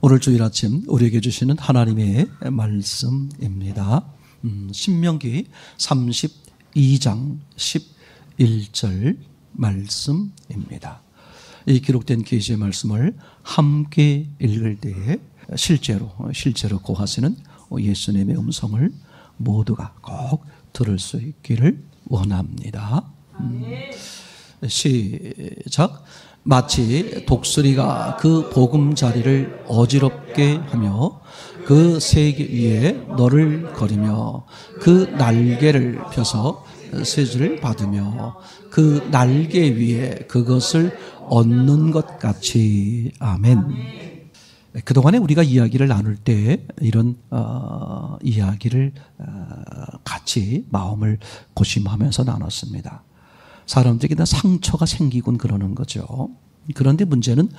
오늘 주일 아침 우리에게 주시는 하나님의 말씀입니다. 신명기 32장 11절 말씀입니다. 이 기록된 계시의 말씀을 함께 읽을 때에 실제로 고하시는 예수님의 음성을 모두가 꼭 들을 수 있기를 원합니다. 시작. 마치 독수리가 그 보금자리를 어지럽게 하며 그 세계 위에 너를 거리며 그 날개를 펴서 세주를 받으며 그 날개 위에 그것을 얻는 것 같이. 아멘. 그동안에 우리가 이야기를 나눌 때 이런 이야기를 같이 마음을 고심하면서 나눴습니다. 사람들에게 다 상처가 생기곤 그러는 거죠. 그런데 문제는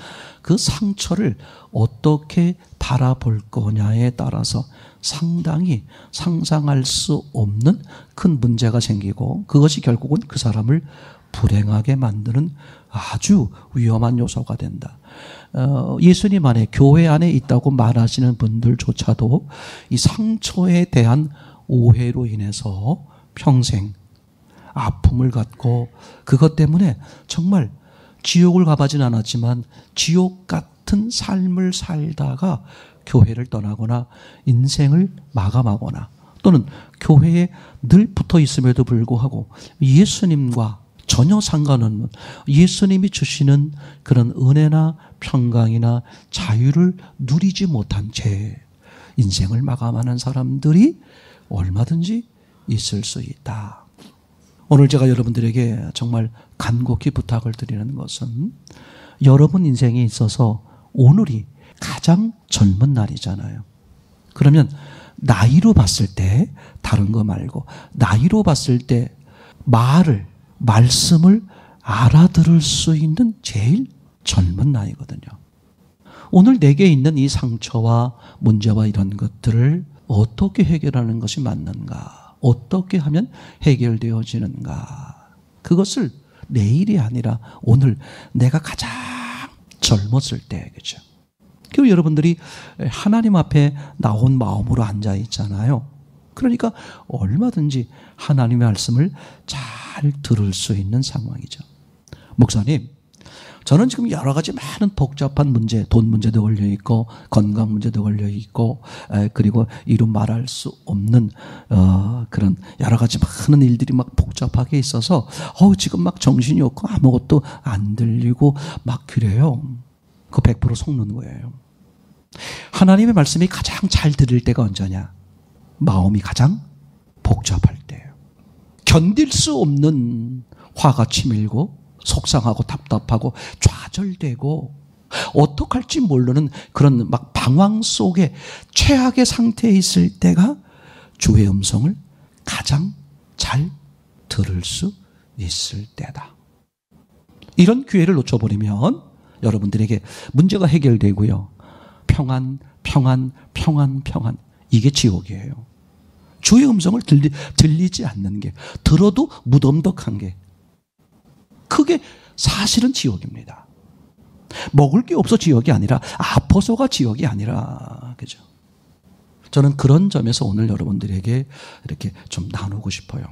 그 상처를 어떻게 바라볼 거냐에 따라서 상당히 상상할 수 없는 큰 문제가 생기고, 그것이 결국은 그 사람을 불행하게 만드는 아주 위험한 요소가 된다. 예수님 안에, 교회 안에 있다고 말하시는 분들조차도 이 상처에 대한 오해로 인해서 평생 아픔을 갖고, 그것 때문에 정말 지옥을 가보진 않았지만 지옥 같은 삶을 살다가 교회를 떠나거나 인생을 마감하거나, 또는 교회에 늘 붙어 있음에도 불구하고 예수님과 전혀 상관없는, 예수님이 주시는 그런 은혜나 평강이나 자유를 누리지 못한 채 인생을 마감하는 사람들이 얼마든지 있을 수 있다. 오늘 제가 여러분들에게 정말 간곡히 부탁을 드리는 것은, 여러분 인생에 있어서 오늘이 가장 젊은 날이잖아요. 그러면 나이로 봤을 때, 다른 거 말고 나이로 봤을 때 말씀을 알아들을 수 있는 제일 젊은 나이거든요. 오늘 내게 있는 이 상처와 문제와 이런 것들을 어떻게 해결하는 것이 맞는가? 어떻게 하면 해결되어지는가? 그것을 내일이 아니라 오늘, 내가 가장 젊었을 때, 그죠? 그리고 여러분들이 하나님 앞에 나온 마음으로 앉아 있잖아요. 그러니까 얼마든지 하나님의 말씀을 잘 들을 수 있는 상황이죠. 목사님, 저는 지금 여러 가지 많은 복잡한 문제, 돈 문제도 걸려있고 건강 문제도 걸려있고, 그리고 이루 말할 수 없는 그런 여러 가지 많은 일들이 막 복잡하게 있어서 지금 막 정신이 없고 아무것도 안 들리고 막 그래요. 그거 100% 속는 거예요. 하나님의 말씀이 가장 잘 들릴 때가 언제냐? 마음이 가장 복잡할 때예요. 견딜 수 없는 화가 치밀고 속상하고 답답하고 좌절되고 어떡할지 모르는 그런 막 방황 속에 최악의 상태에 있을 때가 주의 음성을 가장 잘 들을 수 있을 때다. 이런 기회를 놓쳐버리면 여러분들에게 문제가 해결되고요. 평안. 이게 지옥이에요. 주의 음성을 들리지 않는 게, 들어도 무덤덕한 게, 그게 사실은 지옥입니다. 먹을 게 없어 지옥이 아니라, 아파서가 지옥이 아니라, 그죠? 저는 그런 점에서 오늘 여러분들에게 이렇게 좀 나누고 싶어요.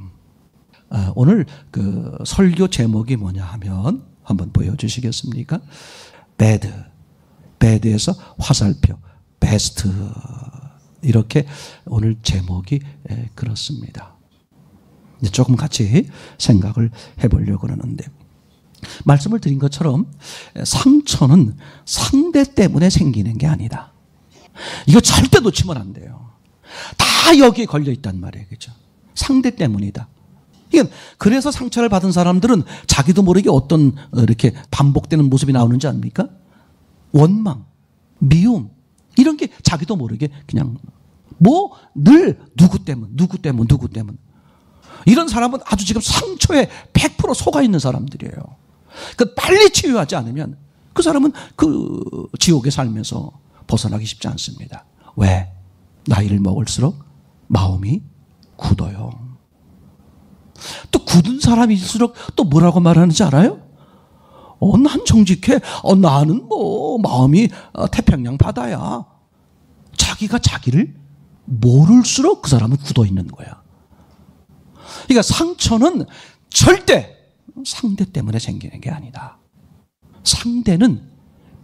오늘 그 설교 제목이 뭐냐 하면, 한번 보여주시겠습니까? 배드에서 화살표, 베스트. 이렇게 오늘 제목이 그렇습니다. 조금 같이 생각을 해보려고 그러는데, 말씀을 드린 것처럼 상처는 상대 때문에 생기는 게 아니다. 이거 절대 놓치면 안 돼요. 다 여기에 걸려있단 말이에요. 그죠? 상대 때문이다. 그래서 상처를 받은 사람들은 자기도 모르게 어떤 이렇게 반복되는 모습이 나오는지 압니까? 원망, 미움, 이런 게 자기도 모르게 그냥 늘 누구 때문. 이런 사람은 아주 지금 상처에 100% 속아 있는 사람들이에요. 빨리 치유하지 않으면 그 사람은 그 지옥에 살면서 벗어나기 쉽지 않습니다. 왜? 나이를 먹을수록 마음이 굳어요. 또 굳은 사람일수록 또 뭐라고 말하는지 알아요? 난 정직해. 나는 뭐 마음이 태평양 바다야. 자기가 자기를 모를수록 그 사람은 굳어 있는 거야. 그러니까 상처는 절대 상대 때문에 생기는 게 아니다. 상대는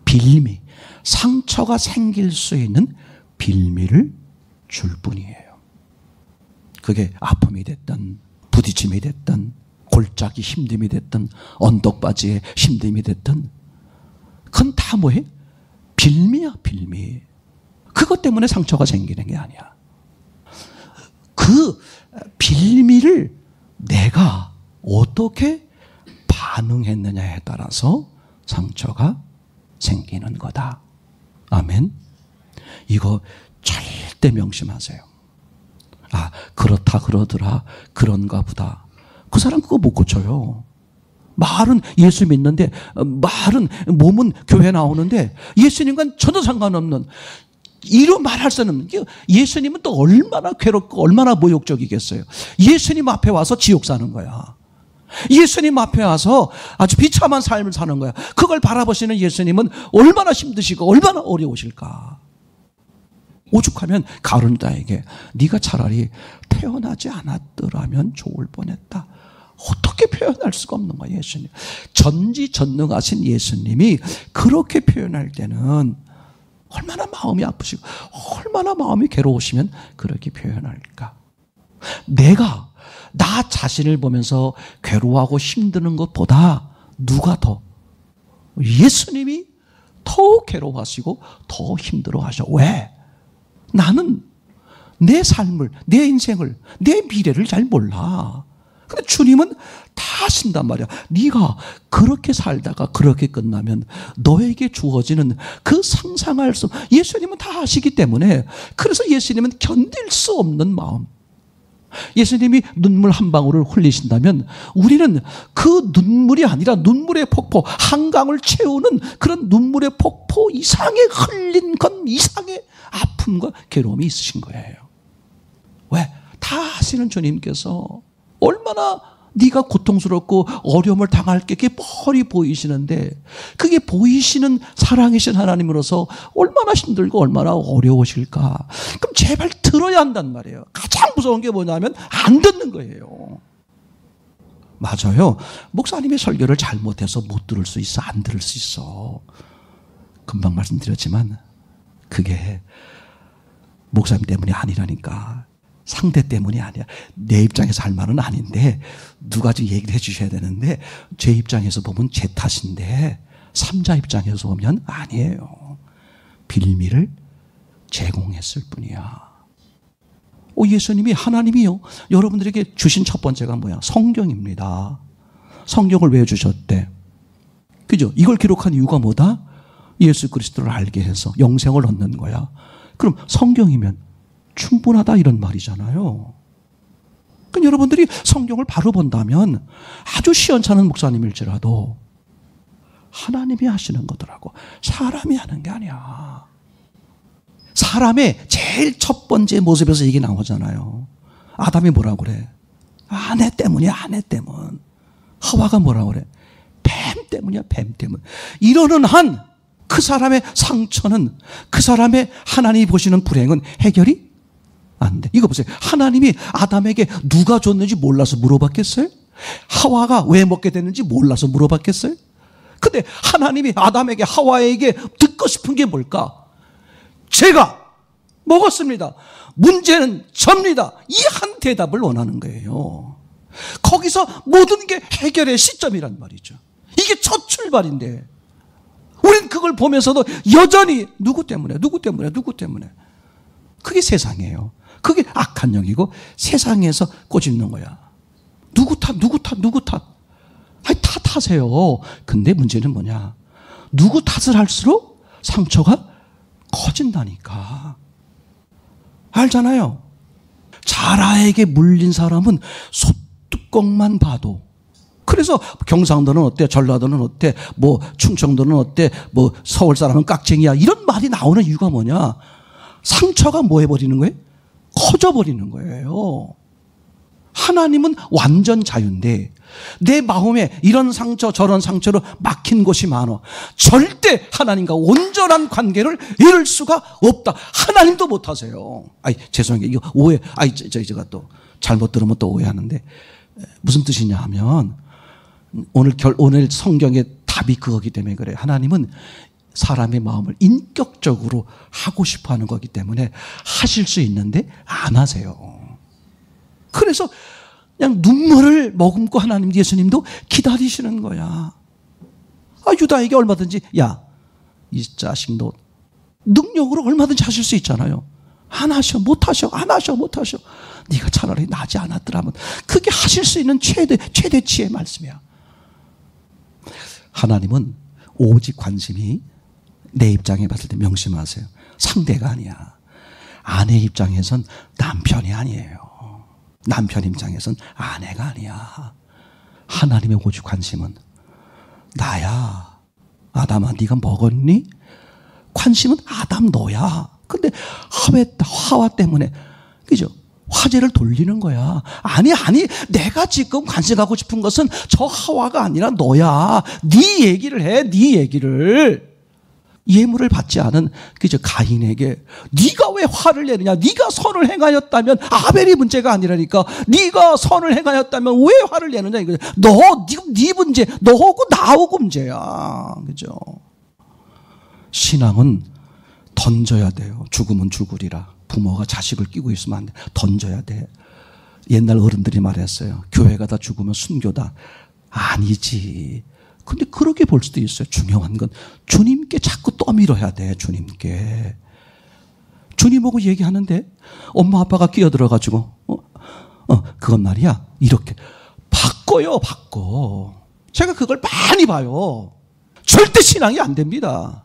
빌미, 상처가 생길 수 있는 빌미를 줄 뿐이에요. 그게 아픔이 됐든 부딪힘이 됐든 골짜기 힘듦이 됐든 언덕바지에 힘듦이 됐든 그건 다 뭐해? 빌미야, 빌미. 그것 때문에 상처가 생기는 게 아니야. 그 빌미를 내가 어떻게 반응했느냐에 따라서 상처가 생기는 거다. 아멘. 이거 절대 명심하세요. 그렇다 그러더라, 그런가 보다. 그 사람 그거 못 고쳐요. 말은 예수 믿는데, 말은 몸은 교회 나오는데 예수님과는 전혀 상관없는, 이런 말할 수는, 예수님은 또 얼마나 괴롭고 얼마나 모욕적이겠어요. 예수님 앞에 와서 지옥 사는 거야. 예수님 앞에 와서 아주 비참한 삶을 사는 거야. 그걸 바라보시는 예수님은 얼마나 힘드시고 얼마나 어려우실까. 오죽하면 가룟유다에게 네가 차라리 태어나지 않았더라면 좋을 뻔했다. 어떻게 표현할 수가 없는 거야, 예수님. 전지전능하신 예수님이 그렇게 표현할 때는 얼마나 마음이 아프시고 얼마나 마음이 괴로우시면 그렇게 표현할까. 내가 나 자신을 보면서 괴로워하고 힘드는 것보다 누가 더, 예수님이 더 괴로워하시고 더 힘들어하셔. 왜? 나는 내 삶을, 내 인생을, 내 미래를 잘 몰라. 근데 주님은 다 아신단 말이야. 네가 그렇게 살다가 그렇게 끝나면 너에게 주어지는 그 상상할 수, 예수님은 다 아시기 때문에, 그래서 예수님은 견딜 수 없는 마음, 예수님이 눈물 한 방울을 흘리신다면 우리는 그 눈물이 아니라 눈물의 폭포, 한강을 채우는 그런 눈물의 폭포 이상의 흘린 건 이상의 아픔과 괴로움이 있으신 거예요. 왜? 다 아시는 주님께서 얼마나 네가 고통스럽고 어려움을 당할 게 그게 뻔히 보이시는데, 그게 보이시는 사랑이신 하나님으로서 얼마나 힘들고 얼마나 어려우실까. 그럼 제발 들어야 한단 말이에요. 가장 무서운 게 뭐냐면 안 듣는 거예요. 맞아요. 목사님의 설교를 잘못해서 못 들을 수 있어, 안 들을 수 있어. 금방 말씀드렸지만 그게 목사님 때문이 아니라니까. 상대 때문이 아니야. 내 입장에서 할 말은 아닌데 누가 좀 얘기를 해 주셔야 되는데, 제 입장에서 보면 제 탓인데 삼자 입장에서 보면 아니에요. 빌미를 제공했을 뿐이야. 예수님이, 하나님이요, 여러분들에게 주신 첫 번째가 뭐야? 성경입니다. 성경을 왜 주셨대? 그죠? 이걸 기록한 이유가 뭐다? 예수 그리스도를 알게 해서 영생을 얻는 거야. 그럼 성경이면 충분하다, 이런 말이잖아요. 그러니까 여러분들이 성경을 바로 본다면 아주 시원찮은 목사님일지라도 하나님이 하시는 거더라고. 사람이 하는 게 아니야. 사람의 제일 첫 번째 모습에서 이게 나오잖아요. 아담이 뭐라고 그래? 아내 때문이야, 아내 때문. 하와가 뭐라고 그래? 뱀 때문이야, 뱀 때문. 이러는 한 그 사람의 상처는, 그 사람의 하나님이 보시는 불행은 해결이 안 돼. 이거 보세요. 하나님이 아담에게 누가 줬는지 몰라서 물어봤겠어요? 하와가 왜 먹게 됐는지 몰라서 물어봤겠어요? 근데 하나님이 아담에게, 하와에게 듣고 싶은 게 뭘까? 제가 먹었습니다. 문제는 접니다. 이 한 대답을 원하는 거예요. 거기서 모든 게 해결의 시점이란 말이죠. 이게 첫 출발인데 우린 그걸 보면서도 여전히 누구 때문에. 그게 세상이에요. 그게 악한 영이고 세상에서 꼬집는 거야. 누구 탓. 아니, 탓하세요. 근데 문제는 뭐냐? 누구 탓을 할수록 상처가 커진다니까. 알잖아요. 자라에게 물린 사람은 소뚜껑만 봐도, 그래서 경상도는 어때, 전라도는 어때, 뭐 충청도는 어때, 뭐 서울 사람은 깍쟁이야, 이런 말이 나오는 이유가 뭐냐? 상처가 뭐 해버리는 거예요? 커져버리는 거예요. 하나님은 완전 자유인데 내 마음에 이런 상처 저런 상처로 막힌 곳이 많아. 절대 하나님과 온전한 관계를 이룰 수가 없다. 하나님도 못하세요. 죄송해요. 이거 오해. 제가 또 잘못 들으면 또 오해하는데 무슨 뜻이냐 하면 오늘 성경의 답이 그거기 때문에 그래요. 하나님은 사람의 마음을 인격적으로 하고 싶어 하는 거기 때문에 하실 수 있는데 안 하세요. 그래서 그냥 눈물을 머금고 하나님 예수님도 기다리시는 거야. 유다에게 얼마든지 이 자식 너 능력으로 얼마든지 하실 수 있잖아요. 안 하셔 못하셔 네가 차라리 나지 않았더라면. 그게 하실 수 있는 최대치의 말씀이야. 하나님은 오직 관심이 내 입장에 봤을 때 명심하세요. 상대가 아니야. 아내 입장에선 남편이 아니에요. 남편 입장에선 아내가 아니야. 하나님의 오직 관심은 나야. 아담아 네가 먹었니? 관심은 아담 너야. 근데 하와 때문에 그죠? 화제를 돌리는 거야. 아니 내가 지금 관심하고 싶은 것은 저 하와가 아니라 너야. 네 얘기를 해. 네 얘기를. 예물을 받지 않은 그저 가인에게 네가 왜 화를 내느냐. 네가 선을 행하였다면 아벨이 문제가 아니라니까. 네가 선을 행하였다면 왜 화를 내느냐 이거죠. 네 문제, 너하고 나하고 문제야. 그죠? 신앙은 던져야 돼요. 죽으면 죽으리라. 부모가 자식을 끼고 있으면 안 돼. 던져야 돼. 옛날 어른들이 말했어요. 교회가 다 죽으면 순교다. 아니지. 근데 그렇게 볼 수도 있어요. 중요한 건 주님께 자꾸 떠밀어야 돼. 주님께. 주님하고 얘기하는데 엄마 아빠가 끼어들어가지고 그건 말이야. 이렇게 바꿔. 제가 그걸 많이 봐요. 절대 신앙이 안 됩니다.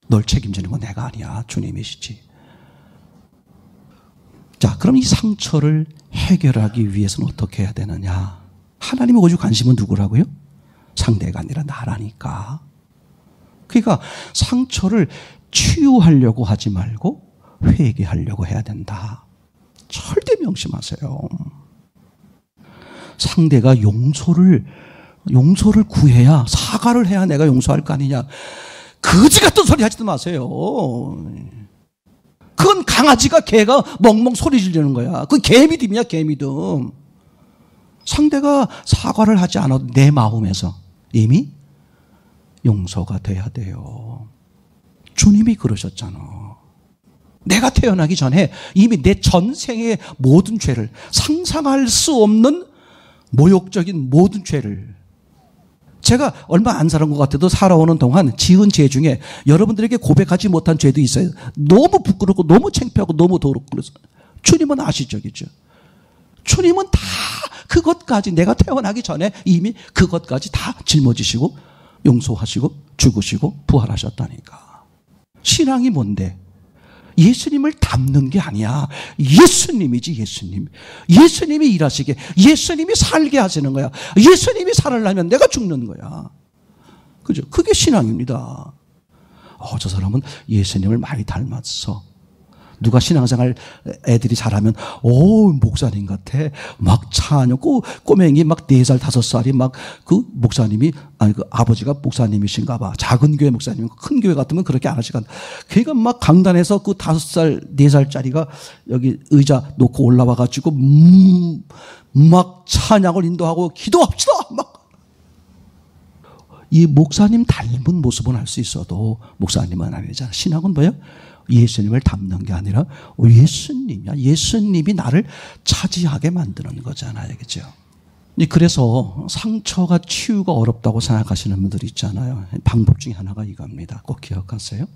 널 책임지는 건 내가 아니야. 주님이시지. 자, 그럼 이 상처를 해결하기 위해서는 어떻게 해야 되느냐? 하나님의 오직 관심은 누구라고요? 상대가 아니라 나라니까. 그러니까 상처를 치유하려고 하지 말고 회개하려고 해야 된다. 절대 명심하세요. 상대가 용서를 구해야, 사과를 해야 내가 용서할 거 아니냐. 거지 같은 소리 하지도 마세요. 그건 강아지가 개가 멍멍 소리 지르는 거야. 그건 개미듬이야, 개미듬. 상대가 사과를 하지 않아도 내 마음에서 이미 용서가 돼야 돼요. 주님이 그러셨잖아. 내가 태어나기 전에 이미 내 전생의 모든 죄를, 상상할 수 없는 모욕적인 모든 죄를, 제가 얼마 안 살은 것 같아도 살아오는 동안 지은 죄 중에 여러분들에게 고백하지 못한 죄도 있어요. 너무 부끄럽고 너무 창피하고 너무 더럽고 그래서. 주님은 아시죠, 그죠? 주님은 다 그것까지 내가 태어나기 전에 이미 그것까지 다 짊어지시고 용서하시고 죽으시고 부활하셨다니까. 신앙이 뭔데? 예수님을 닮는 게 아니야. 예수님이지, 예수님. 예수님이 일하시게, 예수님이 살게 하시는 거야. 예수님이 살으려면 내가 죽는 거야. 그죠? 그게 신앙입니다. 저 사람은 예수님을 많이 닮았어. 누가 신앙생활 애들이 잘하면 목사님 같아. 막 차 안에 꼬맹이 막 4살 5살이 막 그 목사님이 그 아버지가 목사님이신가 봐. 작은 교회 목사님, 큰 교회 같으면 그렇게 안 하시거든. 그러니까 막 강단에서 그 5살 4살짜리가 여기 의자 놓고 올라와 가지고 막 찬양을 인도하고 기도합시다 막. 이 목사님 닮은 모습은 알 수 있어도 목사님은 아니잖아. 신앙은 뭐예요? 예수님을 닮는 게 아니라 예수님이야. 예수님이 나를 차지하게 만드는 거잖아요. 그죠? 그래서 상처가 치유가 어렵다고 생각하시는 분들이 있잖아요. 방법 중에 하나가 이겁니다. 꼭 기억하세요.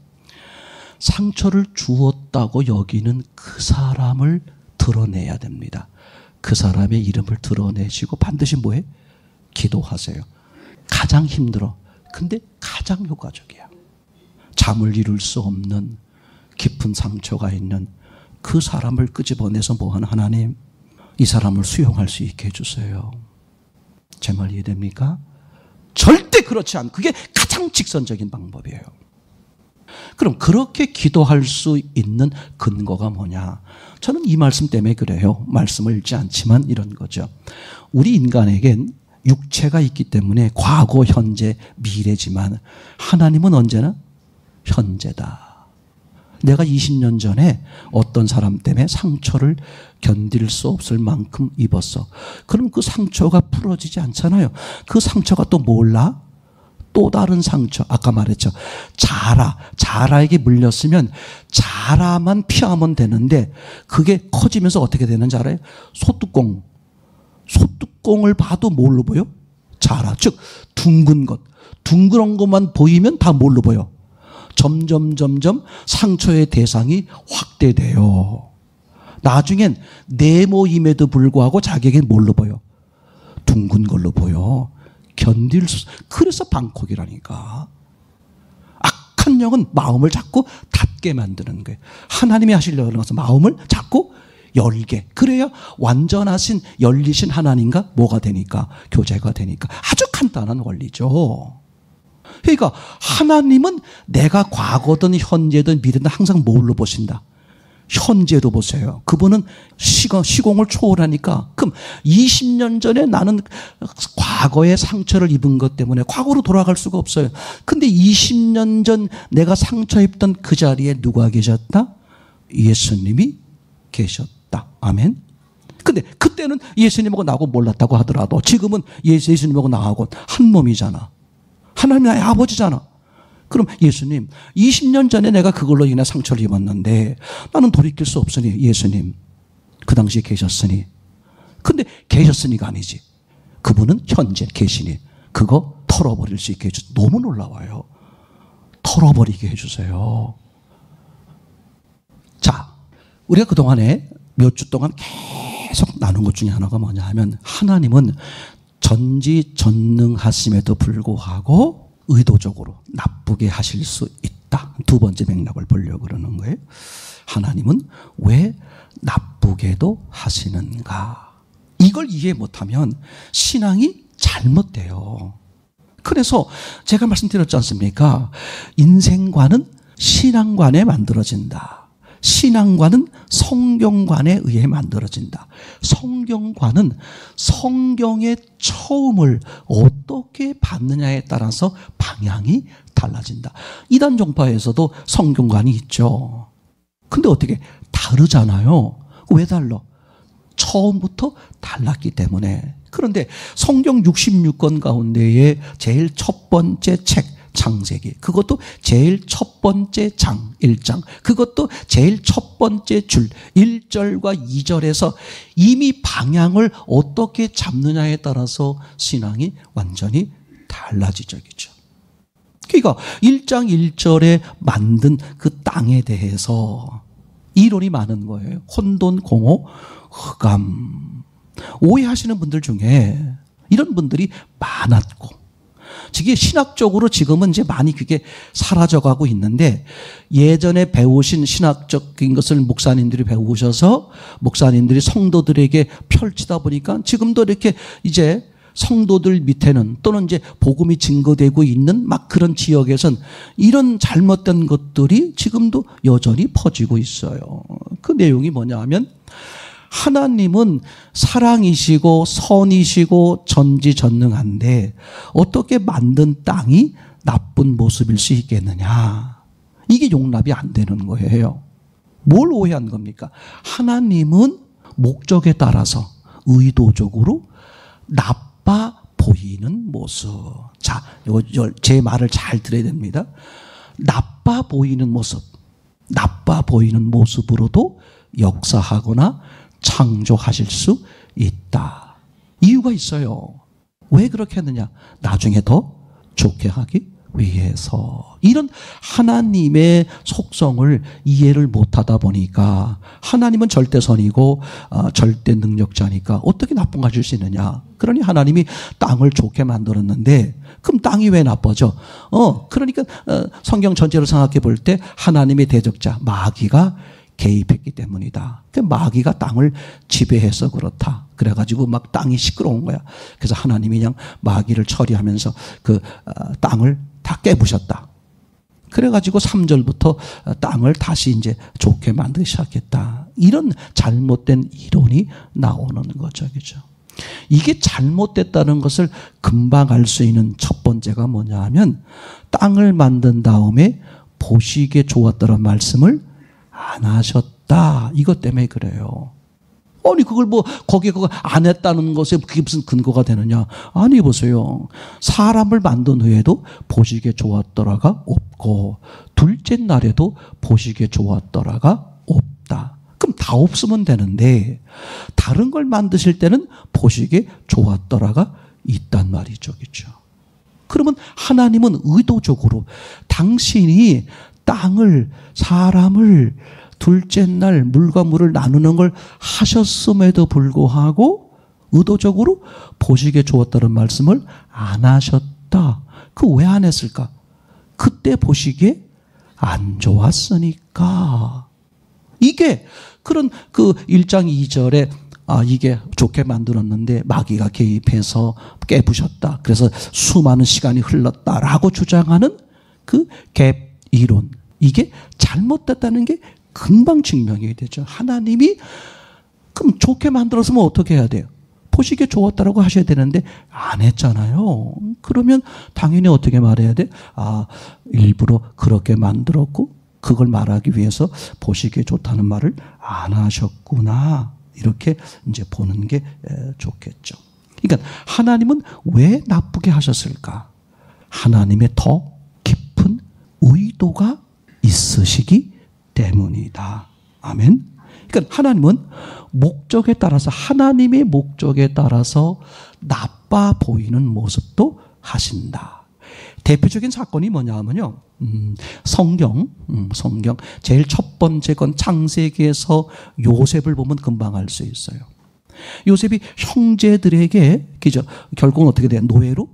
상처를 주었다고 여기는 그 사람을 드러내야 됩니다. 그 사람의 이름을 드러내시고 반드시 뭐해? 기도하세요. 가장 힘들어. 근데 가장 효과적이야. 잠을 이룰 수 없는 깊은 상처가 있는 그 사람을 끄집어내서 뭐하는 하나님, 이 사람을 수용할 수 있게 해주세요. 제 말 이해됩니까? 절대 그렇지 않고 그게 가장 직선적인 방법이에요. 그럼 그렇게 기도할 수 있는 근거가 뭐냐? 저는 이 말씀 때문에 그래요. 말씀을 읽지 않지만 이런 거죠. 우리 인간에겐 육체가 있기 때문에 과거, 현재, 미래지만 하나님은 언제나 현재다. 내가 20년 전에 어떤 사람 때문에 상처를 견딜 수 없을 만큼 입었어. 그럼 그 상처가 풀어지지 않잖아요. 그 상처가 또 몰라? 또 다른 상처. 아까 말했죠. 자라에게 물렸으면 자라만 피하면 되는데 그게 커지면서 어떻게 되는지 알아요? 소뚜껑을 봐도 뭘로 보여? 자라. 즉 둥근 것. 둥그런 것만 보이면 다 뭘로 보여? 점점 상처의 대상이 확대돼요. 나중엔 네모임에도 불구하고 자기에겐 뭘로 보여? 둥근 걸로 보여. 견딜 수. 그래서 방콕이라니까. 악한 영은 마음을 자꾸 닫게 만드는 거예요. 하나님이 하시려는 것은 마음을 자꾸 열게. 그래야 완전하신 열리신 하나님과 뭐가 되니까? 교제가 되니까. 아주 간단한 원리죠. 그러니까 하나님은 내가 과거든 현재든 미래든 항상 뭘로 보신다? 현재로 보세요. 그분은 시공을 초월하니까. 그럼 20년 전에 나는 과거의 상처를 입은 것 때문에 과거로 돌아갈 수가 없어요. 근데 20년 전 내가 상처 입던 그 자리에 누가 계셨다? 예수님이 계셨다. 아멘. 근데 그때는 예수님하고 나하고 몰랐다고 하더라도 지금은 예수님하고 나하고 한 몸이잖아. 하나님 나의 아버지잖아. 그럼 예수님, 20년 전에 내가 그걸로 인해 상처를 입었는데 나는 돌이킬 수 없으니 예수님, 그 당시에 계셨으니. 근데 계셨으니가 아니지. 그분은 현재 계시니 그거 털어버릴 수 있게 해주세요. 너무 놀라워요. 털어버리게 해주세요. 자, 우리가 그동안에 몇 주 동안 계속 나눈 것 중에 하나가 뭐냐 하면 하나님은 전지전능하심에도 불구하고 의도적으로 나쁘게 하실 수 있다. 두 번째 맥락을 보려고 그러는 거예요. 하나님은 왜 나쁘게도 하시는가? 이걸 이해 못하면 신앙이 잘못돼요. 그래서 제가 말씀드렸지 않습니까? 인생관은 신앙관에 만들어진다. 신앙관은 성경관에 의해 만들어진다. 성경관은 성경의 처음을 어떻게 받느냐에 따라서 방향이 달라진다. 이단 종파에서도 성경관이 있죠. 근데 어떻게 다르잖아요. 왜 달라? 처음부터 달랐기 때문에. 그런데 성경 66권 가운데에 제일 첫 번째 책 창세기. 그것도 제일 첫 번째 장 1장. 그것도 제일 첫 번째 줄 1절과 2절에서 이미 방향을 어떻게 잡느냐에 따라서 신앙이 완전히 달라지적이죠. 그러니까 1장 1절에 만든 그 땅에 대해서 이론이 많은 거예요. 혼돈, 공허, 흑암. 오해하시는 분들 중에 이런 분들이 많았고, 이게 신학적으로 지금은 이제 많이 그게 사라져가고 있는데, 예전에 배우신 신학적인 것을 목사님들이 배우셔서 목사님들이 성도들에게 펼치다 보니까 지금도 이렇게 이제 성도들 밑에는 또는 이제 복음이 증거되고 있는 막 그런 지역에선 이런 잘못된 것들이 지금도 여전히 퍼지고 있어요. 그 내용이 뭐냐 하면 하나님은 사랑이시고 선이시고 전지전능한데 어떻게 만든 땅이 나쁜 모습일 수 있겠느냐. 이게 용납이 안 되는 거예요. 뭘 오해한 겁니까? 하나님은 목적에 따라서 의도적으로 나빠 보이는 모습. 자, 제 말을 잘 들어야 됩니다. 나빠 보이는 모습. 나빠 보이는 모습으로도 역사하거나 창조하실 수 있다. 이유가 있어요. 왜 그렇게 했느냐? 나중에 더 좋게 하기 위해서. 이런 하나님의 속성을 이해를 못하다 보니까 하나님은 절대선이고 절대 능력자니까 어떻게 나쁜 거 가질 수 있느냐. 그러니 하나님이 땅을 좋게 만들었는데 그럼 땅이 왜 나빠져? 그러니까 성경 전체로 생각해 볼 때 하나님의 대적자 마귀가 개입했기 때문이다. 그 마귀가 땅을 지배해서 그렇다. 그래가지고 막 땅이 시끄러운 거야. 그래서 하나님이 그냥 마귀를 처리하면서 그 땅을 다 깨부셨다. 그래가지고 3절부터 땅을 다시 이제 좋게 만들기 시작했다. 이런 잘못된 이론이 나오는 거죠. 그죠? 이게 잘못됐다는 것을 금방 알 수 있는 첫 번째가 뭐냐 하면 땅을 만든 다음에 보시기에 좋았다는 말씀을 안 하셨다. 이것 때문에 그래요. 아니 그걸 뭐 거기에 그거 안 했다는 것에 그게 무슨 근거가 되느냐. 아니 보세요. 사람을 만든 후에도 보시기에 좋았더라가 없고 둘째 날에도 보시기에 좋았더라가 없다. 그럼 다 없으면 되는데 다른 걸 만드실 때는 보시기에 좋았더라가 있단 말이죠. 그렇죠? 그러면 하나님은 의도적으로 당신이 땅을 사람을 둘째 날 물과 물을 나누는 걸 하셨음에도 불구하고 의도적으로 보시기에 좋았다는 말씀을 안 하셨다. 그 왜 안 했을까? 그때 보시기에 안 좋았으니까. 이게 그런 그 1장 2절에 이게 좋게 만들었는데 마귀가 개입해서 깨부셨다. 그래서 수많은 시간이 흘렀다라고 주장하는 그 갭 이론. 이게 잘못됐다는 게 금방 증명이 되죠. 하나님이 그럼 좋게 만들었으면 어떻게 해야 돼요? 보시기에 좋았다라고 하셔야 되는데 안 했잖아요. 그러면 당연히 어떻게 말해야 돼? 일부러 그렇게 만들었고 그걸 말하기 위해서 보시기에 좋다는 말을 안 하셨구나. 이렇게 이제 보는 게 좋겠죠. 그러니까 하나님은 왜 나쁘게 하셨을까? 하나님의 더 깊은 의도가 있으시기 때문이다. 아멘. 그러니까 하나님은 목적에 따라서 하나님의 목적에 따라서 나빠 보이는 모습도 하신다. 대표적인 사건이 뭐냐 하면요. 성경 제일 첫 번째 건 창세기에서 요셉을 보면 금방 알 수 있어요. 요셉이 형제들에게 그죠? 결국은 어떻게 돼요? 노예로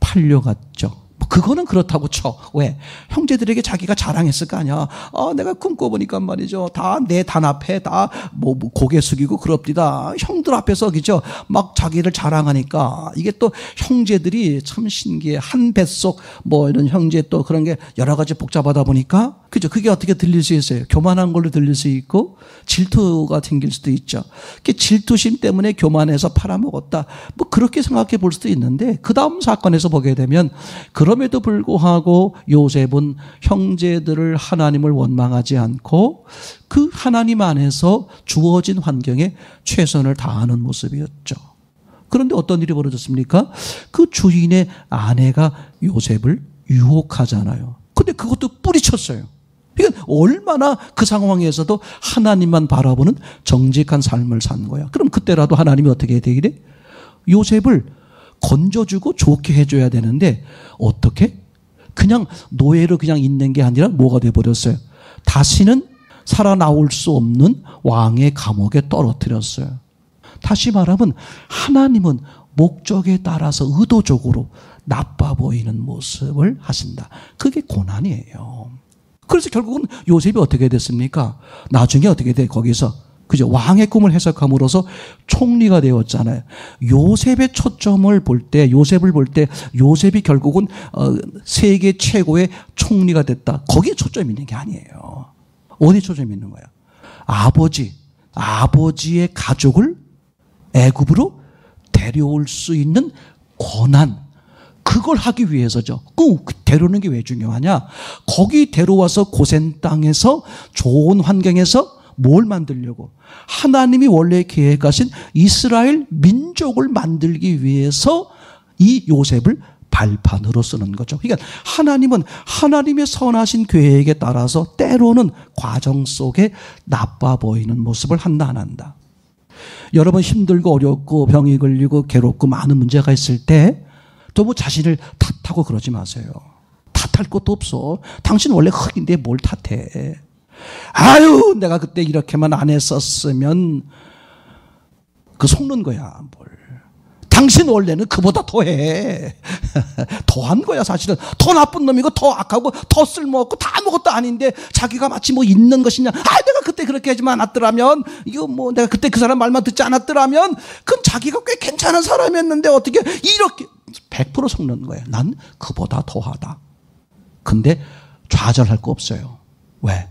팔려갔죠. 그거는 그렇다고 쳐. 왜? 형제들에게 자기가 자랑했을 거 아니야. 내가 꿈꿔보니까 말이죠. 다 내 단 앞에 다 뭐 고개 숙이고 그럽디다. 형들 앞에서 그죠? 막 자기를 자랑하니까 이게 또 형제들이 참 신기해. 한 뱃속 뭐 이런 형제 또 그런 게 여러 가지 복잡하다 보니까 그죠? 그게 어떻게 들릴 수 있어요? 교만한 걸로 들릴 수 있고 질투가 생길 수도 있죠. 그 질투심 때문에 교만해서 팔아먹었다. 뭐 그렇게 생각해 볼 수도 있는데 그 다음 사건에서 보게 되면 그럼에도 불구하고 요셉은 형제들을 하나님을 원망하지 않고 그 하나님 안에서 주어진 환경에 최선을 다하는 모습이었죠. 그런데 어떤 일이 벌어졌습니까? 그 주인의 아내가 요셉을 유혹하잖아요. 근데 그것도 뿌리쳤어요. 그러니까 얼마나 그 상황에서도 하나님만 바라보는 정직한 삶을 산 거야. 그럼 그때라도 하나님이 어떻게 해야 되기래? 요셉을 건져주고 좋게 해줘야 되는데 어떻게? 그냥 노예로 그냥 있는 게 아니라 뭐가 돼버렸어요? 다시는 살아나올 수 없는 왕의 감옥에 떨어뜨렸어요. 다시 말하면 하나님은 목적에 따라서 의도적으로 나빠 보이는 모습을 하신다. 그게 고난이에요. 그래서 결국은 요셉이 어떻게 됐습니까? 나중에 어떻게 돼? 거기서 그죠? 왕의 꿈을 해석함으로써 총리가 되었잖아요. 요셉의 초점을 볼 때, 요셉을 볼 때, 요셉이 결국은 세계 최고의 총리가 됐다. 거기에 초점이 있는 게 아니에요. 어디 초점이 있는 거야? 아버지의 가족을 애굽으로 데려올 수 있는 권한. 그걸 하기 위해서죠. 데려오는 게 왜 중요하냐? 거기 데려와서 고센 땅에서 좋은 환경에서 뭘 만들려고? 하나님이 원래 계획하신 이스라엘 민족을 만들기 위해서 이 요셉을 발판으로 쓰는 거죠. 그러니까 하나님은 하나님의 선하신 계획에 따라서 때로는 과정 속에 나빠 보이는 모습을 한다 안 한다. 여러분 힘들고 어렵고 병이 걸리고 괴롭고 많은 문제가 있을 때 너무 자신을 탓하고 그러지 마세요. 탓할 것도 없어. 당신 원래 흙인데 뭘 탓해. 아유 내가 그때 이렇게만 안 했었으면 그 속는 거야. 뭘. 당신 원래는 그보다 더해. 더한 거야 사실은. 더 나쁜 놈이고 더 악하고 더 쓸모없고 다 아무것도 아닌데 자기가 마치 뭐 있는 것이냐. 내가 그때 그렇게 하지 않았더라면 이거 뭐 내가 그때 그 사람 말만 듣지 않았더라면 그럼 자기가 꽤 괜찮은 사람이었는데 어떻게 이렇게 100% 속는 거야. 난 그보다 더하다. 근데 좌절할 거 없어요. 왜?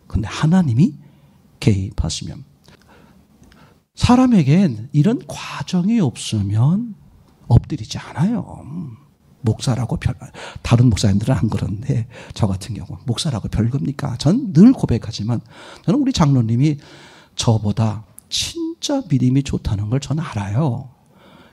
근데 하나님이 개입하시면. 사람에겐 이런 과정이 없으면 엎드리지 않아요. 목사라고 다른 목사님들은 안 그런데 저 같은 경우 목사라고 별겁니까? 전 늘 고백하지만 저는 우리 장로님이 저보다 진짜 믿음이 좋다는 걸 저는 알아요.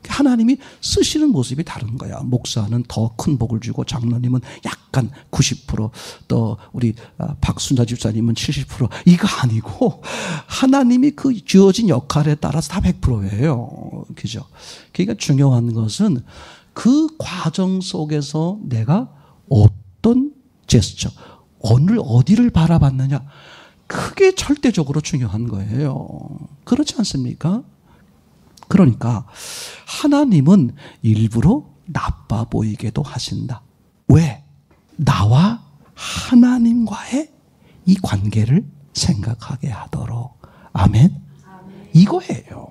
하나님이 쓰시는 모습이 다른 거야. 목사는 더 큰 복을 주고 장로님은 약간 90%, 또 우리 박순자 집사님은 70%. 이거 아니고 하나님이 그 주어진 역할에 따라서 다 100%예요. 그죠? 그러니까 중요한 것은 그 과정 속에서 내가 어떤 제스처, 오늘 어디를 바라봤느냐, 그게 절대적으로 중요한 거예요. 그렇지 않습니까? 그러니까 하나님은 일부러 나빠 보이게도 하신다. 왜? 나와 하나님과의 이 관계를 생각하게 하도록. 아멘? 이거예요.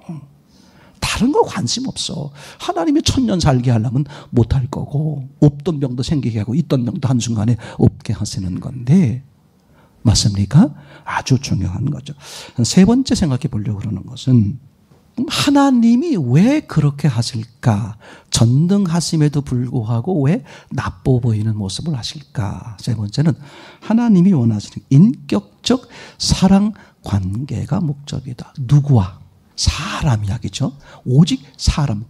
다른 거 관심 없어. 하나님이 천년 살게 하려면 못할 거고, 없던 병도 생기게 하고 있던 병도 한순간에 없게 하시는 건데, 맞습니까? 아주 중요한 거죠. 세 번째 생각해 보려고 그러는 것은, 하나님이 왜 그렇게 하실까? 전능하심에도 불구하고 왜 나빠 보이는 모습을 하실까? 세 번째는 하나님이 원하시는 인격적 사랑 관계가 목적이다. 누구와? 사람 이야기죠. 오직 사람.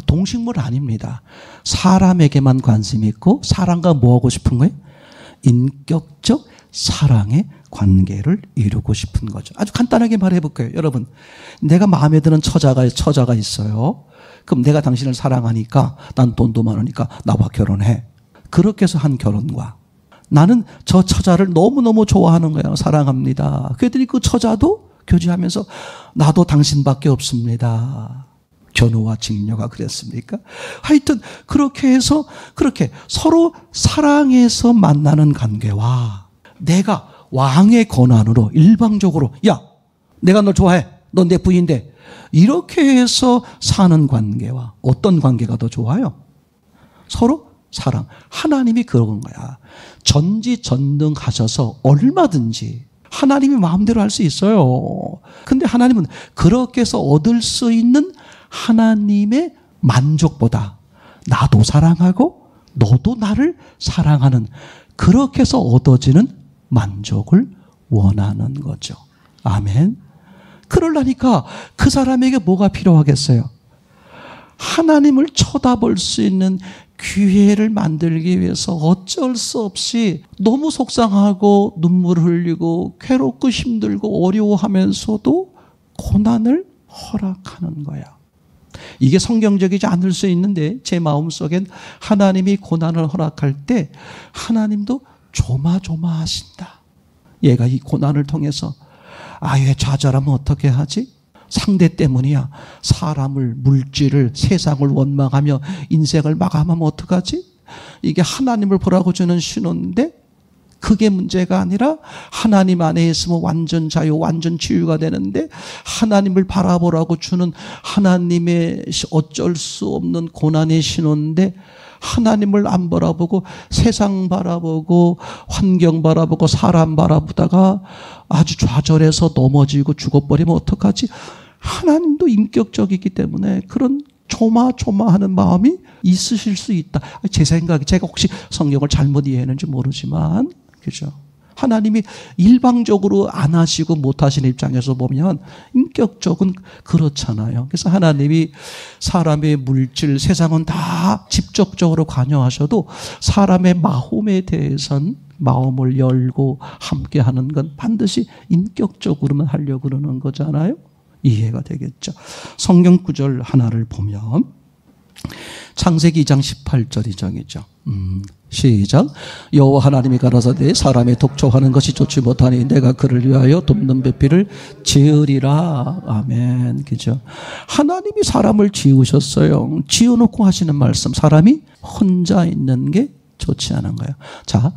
동식물 아닙니다. 사람에게만 관심이 있고 사람과 뭐 하고 싶은 거예요? 인격적 사랑의 관계를 이루고 싶은 거죠. 아주 간단하게 말해 볼게요. 여러분, 내가 마음에 드는 처자가 있어요. 그럼 내가 당신을 사랑하니까, 난 돈도 많으니까 나와 결혼해. 그렇게 해서 한 결혼과 나는 저 처자를 너무너무 좋아하는 거예요. 사랑합니다. 그랬더니 그 처자도 교제하면서 나도 당신밖에 없습니다. 견우와 직녀가 그랬습니까? 하여튼 그렇게 해서 그렇게 서로 사랑해서 만나는 관계와 내가 왕의 권한으로 일방적으로, 야, 내가 널 좋아해. 넌 내 부인인데, 이렇게 해서 사는 관계와 어떤 관계가 더 좋아요? 서로 사랑. 하나님이 그런 거야. 전지전능하셔서 얼마든지 하나님이 마음대로 할 수 있어요. 근데 하나님은 그렇게 해서 얻을 수 있는 하나님의 만족보다 나도 사랑하고 너도 나를 사랑하는, 그렇게 해서 얻어지는 만족을 원하는 거죠. 아멘. 그러려니까 그 사람에게 뭐가 필요하겠어요? 하나님을 쳐다볼 수 있는 기회를 만들기 위해서 어쩔 수 없이 너무 속상하고 눈물 흘리고 괴롭고 힘들고 어려워하면서도 고난을 허락하는 거야. 이게 성경적이지 않을 수 있는데 제 마음속엔 하나님이 고난을 허락할 때 하나님도 조마조마하신다. 얘가 이 고난을 통해서 얘 좌절하면 어떻게 하지? 상대 때문이야. 사람을, 물질을, 세상을 원망하며 인생을 마감하면 어떡하지? 이게 하나님을 보라고 주는 신호인데 그게 문제가 아니라 하나님 안에 있으면 완전 자유, 완전 치유가 되는데 하나님을 바라보라고 주는 하나님의 어쩔 수 없는 고난의 신호인데 하나님을 안 바라보고 세상 바라보고 환경 바라보고 사람 바라보다가 아주 좌절해서 넘어지고 죽어버리면 어떡하지? 하나님도 인격적이기 때문에 그런 조마조마하는 마음이 있으실 수 있다. 제 생각에, 제가 혹시 성경을 잘못 이해했는지 모르지만, 그죠? 하나님이 일방적으로 안 하시고 못 하시는 입장에서 보면 인격적은 그렇잖아요. 그래서 하나님이 사람의 물질, 세상은 다 직접적으로 관여하셔도 사람의 마음에 대해서는 마음을 열고 함께 하는 건 반드시 인격적으로만 하려고 그러는 거잖아요. 이해가 되겠죠. 성경 구절 하나를 보면 창세기 2장 18절이죠. 시작. 여호와 하나님이 가라사대 사람의 독촉하는 것이 좋지 못하니 내가 그를 위하여 돕는 배필을 지으리라. 아멘. 그죠? 하나님이 사람을 지으셨어요. 지어놓고 하시는 말씀, 사람이 혼자 있는 게 좋지 않은 거예요. 자,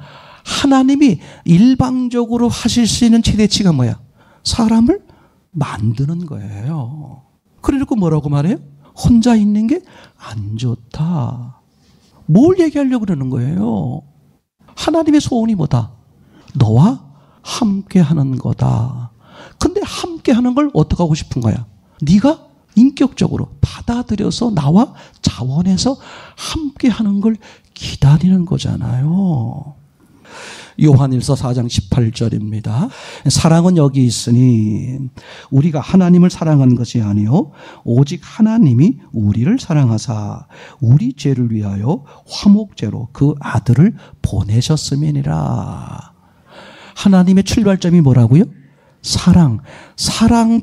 하나님이 일방적으로 하실 수 있는 최대치가 뭐야? 사람을 만드는 거예요. 그래놓고 뭐라고 말해요? 혼자 있는 게 안 좋다. 뭘 얘기하려고 그러는 거예요? 하나님의 소원이 뭐다? 너와 함께 하는 거다. 근데 함께 하는 걸 어떻게 하고 싶은 거야? 네가 인격적으로 받아들여서 나와 자원해서 함께 하는 걸 기다리는 거잖아요. 요한일서 4장 18절입니다. 사랑은 여기 있으니 우리가 하나님을 사랑하는 것이 아니요 오직 하나님이 우리를 사랑하사 우리 죄를 위하여 화목제로 그 아들을 보내셨음이니라. 하나님의 출발점이 뭐라고요? 사랑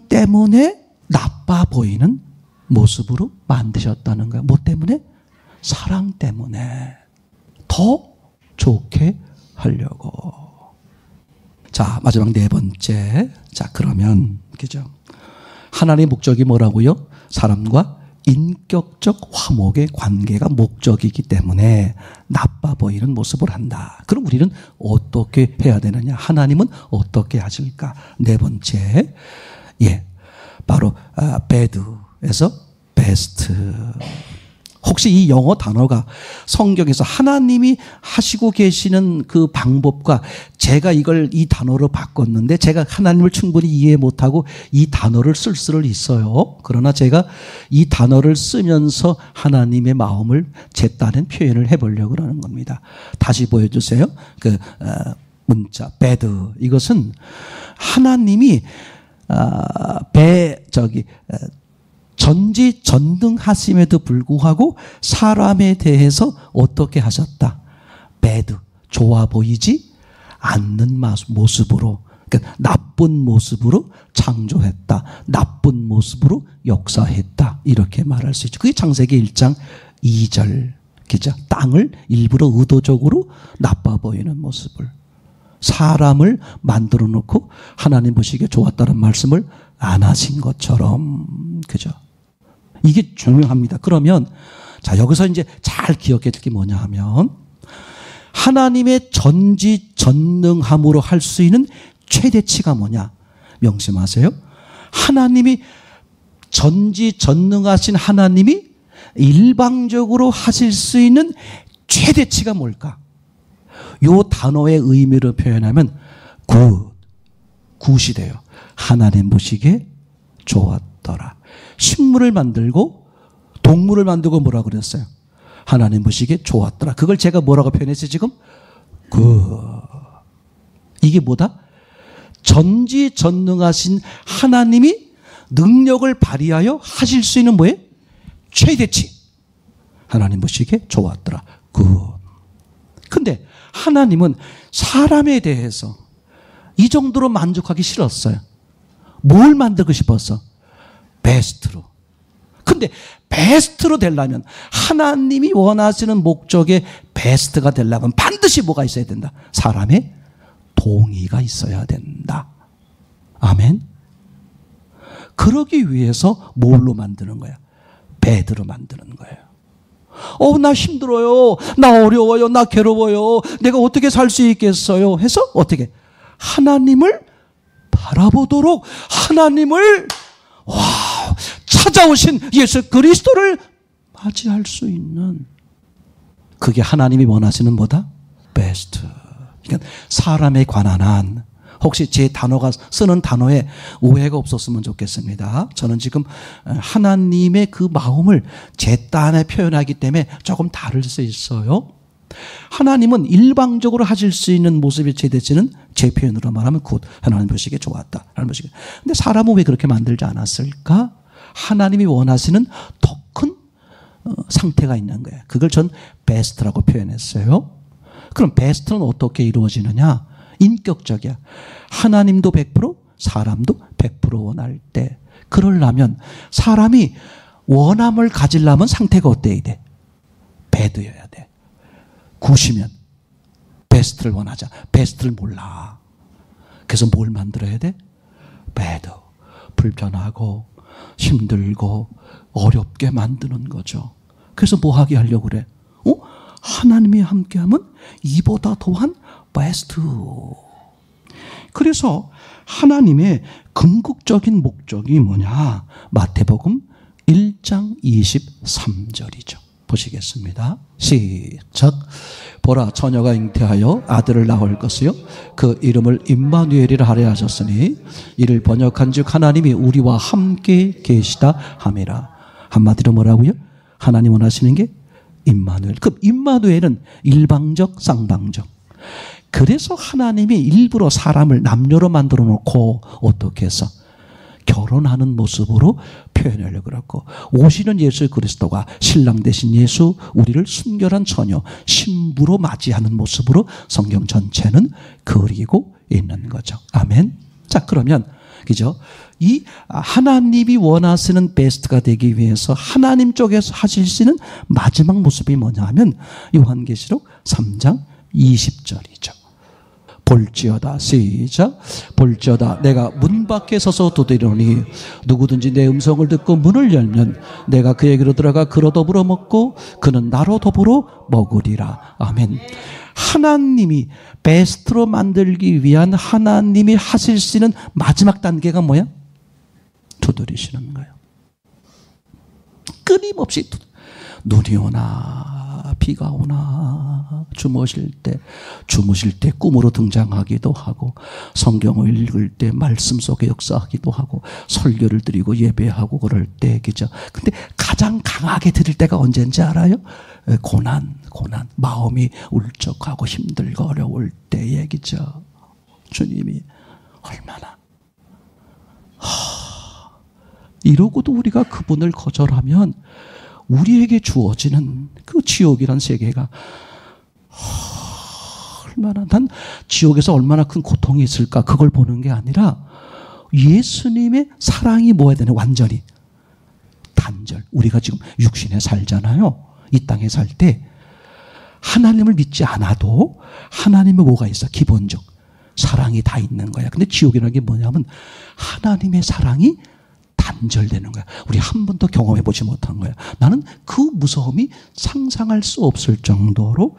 때문에 나빠 보이는 모습으로 만드셨다는 거예요. 뭐 때문에? 사랑 때문에 더 좋게 하려고. 자, 마지막 네 번째. 자, 그러면 그죠? 하나님의 목적이 뭐라고요? 사람과 인격적 화목의 관계가 목적이기 때문에 나빠 보이는 모습을 한다. 그럼 우리는 어떻게 해야 되느냐? 하나님은 어떻게 하실까? 네 번째. 바로 bad에서 best. 혹시 이 영어 단어가 성경에서 하나님이 하시고 계시는 그 방법과 제가 이 단어로 바꿨는데 제가 하나님을 충분히 이해 못하고 이 단어를 쓸 수는 있어요. 그러나 제가 이 단어를 쓰면서 하나님의 마음을 제 딴엔 표현을 해보려고 하는 겁니다. 다시 보여주세요. 문자 bad. 이것은 하나님이 전지전능하심에도 불구하고 사람에 대해서 어떻게 하셨다? bad, 좋아 보이지 않는 모습으로, 그러니까 나쁜 모습으로 창조했다. 나쁜 모습으로 역사했다. 이렇게 말할 수 있죠. 그게 창세기 1장 2절. 그죠? 땅을 일부러 의도적으로 나빠 보이는 모습을. 사람을 만들어 놓고 하나님 보시기에 좋았다는 말씀을 안 하신 것처럼. 그죠? 이게 중요합니다. 그러면 자, 여기서 이제 잘 기억해야 될 게 뭐냐 하면 하나님의 전지전능함으로 할 수 있는 최대치가 뭐냐? 명심하세요. 하나님이 전지전능하신 하나님이 일방적으로 하실 수 있는 최대치가 뭘까? 요 단어의 의미를 표현하면 굿이 돼요. 하나님 보시기에 좋았더라. 식물을 만들고 동물을 만들고 뭐라 그랬어요? 하나님 보시기에 좋았더라. 그걸 제가 뭐라고 표현했어요 지금? 이게 뭐다? 전지전능하신 하나님이 능력을 발휘하여 하실 수 있는 뭐예요? 최대치. 하나님 보시기에 좋았더라. 근데 하나님은 사람에 대해서 이 정도로 만족하기 싫었어요. 뭘 만들고 싶었어? 베스트로. 근데 베스트로 되려면 하나님이 원하시는 목적의 베스트가 되려면 반드시 뭐가 있어야 된다? 사람의 동의가 있어야 된다. 아멘. 그러기 위해서 뭘로 만드는 거야? 배드로 만드는 거예요. 나 힘들어요. 나 어려워요. 나 괴로워요. 내가 어떻게 살 수 있겠어요? 해서 어떻게? 하나님을 바라보도록 하나님을 찾아오신 예수 그리스도를 맞이할 수 있는 그게 하나님이 원하시는 뭐다? 베스트. 그러니까 사람에 관한 한 혹시 제 단어가 쓰는 단어에 오해가 없었으면 좋겠습니다. 저는 지금 하나님의 그 마음을 제 딴에 표현하기 때문에 조금 다를 수 있어요. 하나님은 일방적으로 하실 수 있는 모습이 최대치는 제 표현으로 말하면 굿. 하나님 보시기에 좋았다. 라는 것이고. 근데 사람은 왜 그렇게 만들지 않았을까? 하나님이 원하시는 더 큰 상태가 있는 거예요. 그걸 전 베스트라고 표현했어요. 그럼 베스트는 어떻게 이루어지느냐? 인격적이야. 하나님도 100%, 사람도 100% 원할 때. 그러려면 사람이 원함을 가지려면 상태가 어때야 돼? 배드여야 돼. 굿이면 베스트를 원하자. 베스트를 몰라. 그래서 뭘 만들어야 돼? 배드. 불편하고 힘들고 어렵게 만드는 거죠. 그래서 뭐 하게 하려고 그래? 하나님이 함께하면 이보다 더한 베스트. 그래서 하나님의 궁극적인 목적이 뭐냐? 마태복음 1장 23절이죠. 보시겠습니다. 시작. 보라, 처녀가 잉태하여 아들을 낳을 것이요 그 이름을 임마누엘이라 하려 하셨으니 이를 번역한즉 하나님이 우리와 함께 계시다 함이라. 한마디로 뭐라고요? 하나님 원하시는 게 임마누엘. 그럼 임마누엘은 일방적, 쌍방적. 그래서 하나님이 일부러 사람을 남녀로 만들어 놓고 어떻게 해서 결혼하는 모습으로 표현하려고 그랬고, 오시는 예수 그리스도가 신랑 대신 예수, 우리를 순결한 처녀, 신부로 맞이하는 모습으로 성경 전체는 그리고 있는 거죠. 아멘. 자, 그러면 그죠? 이 하나님이 원하시는 베스트가 되기 위해서 하나님 쪽에서 하실 수 있는 마지막 모습이 뭐냐 하면 요한계시록 3장 20절이죠. 볼지어다, 시작. 볼지어다, 내가 문 밖에 서서 두드리노니 누구든지 내 음성을 듣고 문을 열면 내가 그에게로 들어가 그로 더불어 먹고 그는 나로 더불어 먹으리라. 아멘. 하나님이 베스트로 만들기 위한 하나님이 하실 수 있는 마지막 단계가 뭐야? 두드리시는 거예요. 끊임없이 눈이 오나 비가 오나 주무실 때 꿈으로 등장하기도 하고, 성경을 읽을 때 말씀 속에 역사하기도 하고, 설교를 드리고 예배하고 그럴 때, 그죠? 근데 가장 강하게 드릴 때가 언제인지 알아요? 고난, 마음이 울적하고 힘들고 어려울 때 얘기죠. 주님이 얼마나 이러고도 우리가 그분을 거절하면 우리에게 주어지는 그 지옥이란 세계가 얼마나, 난 지옥에서 얼마나 큰 고통이 있을까 그걸 보는 게 아니라 예수님의 사랑이 뭐야 되냐, 완전히 단절. 우리가 지금 육신에 살잖아요. 이 땅에 살 때 하나님을 믿지 않아도 하나님의 뭐가 있어? 기본적 사랑이 다 있는 거야. 근데 지옥이라는 게 뭐냐면 하나님의 사랑이 단절되는 거야. 우리 한 번도 경험해 보지 못한 거야. 나는 그 무서움이 상상할 수 없을 정도로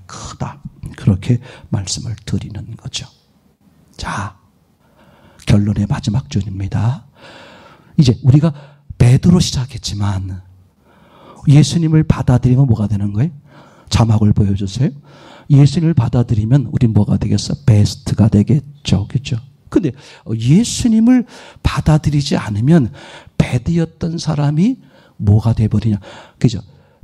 크다. 그렇게 말씀을 드리는 거죠. 자, 결론의 마지막 줄입니다. 이제 우리가 베드로 시작했지만 예수님을 받아들이면 뭐가 되는 거예요? 자막을 보여주세요. 예수님을 받아들이면 우린 뭐가 되겠어? 베스트가 되겠죠. 그렇죠? 근데 예수님을 받아들이지 않으면 배드였던 사람이 뭐가 돼버리냐. 그죠?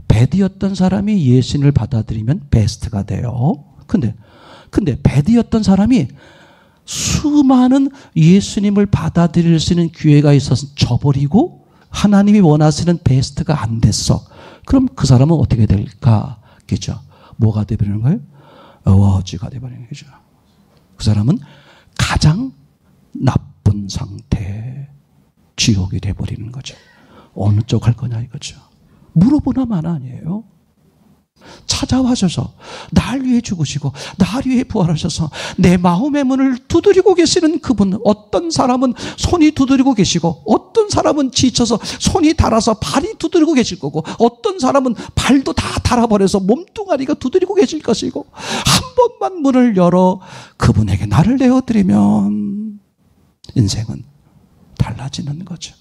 배드였던 사람이 예수님을 받아들이면 베스트가 돼요. 근데 배드였던 사람이 수많은 예수님을 받아들일 수 있는 기회가 있어서 져버리고 하나님이 원하시는 베스트가 안 됐어. 그럼 그 사람은 어떻게 될까? 그죠? 뭐가 돼버리는 거예요? 어워지가 돼버리는 거죠. 그 사람은 가장 나쁜 상태, 지옥이 돼버리는 거죠. 어느 쪽 할 거냐 이거죠. 물어보나 마나 아니에요. 찾아와셔서 날 위해 죽으시고 날 위해 부활하셔서 내 마음의 문을 두드리고 계시는 그분. 어떤 사람은 손이 두드리고 계시고, 어떤 사람은 지쳐서 손이 닳아서 발이 두드리고 계실 거고, 어떤 사람은 발도 다 닳아버려서 몸뚱아리가 두드리고 계실 것이고, 한 번만 문을 열어 그분에게 나를 내어드리면 인생은 달라지는 거죠.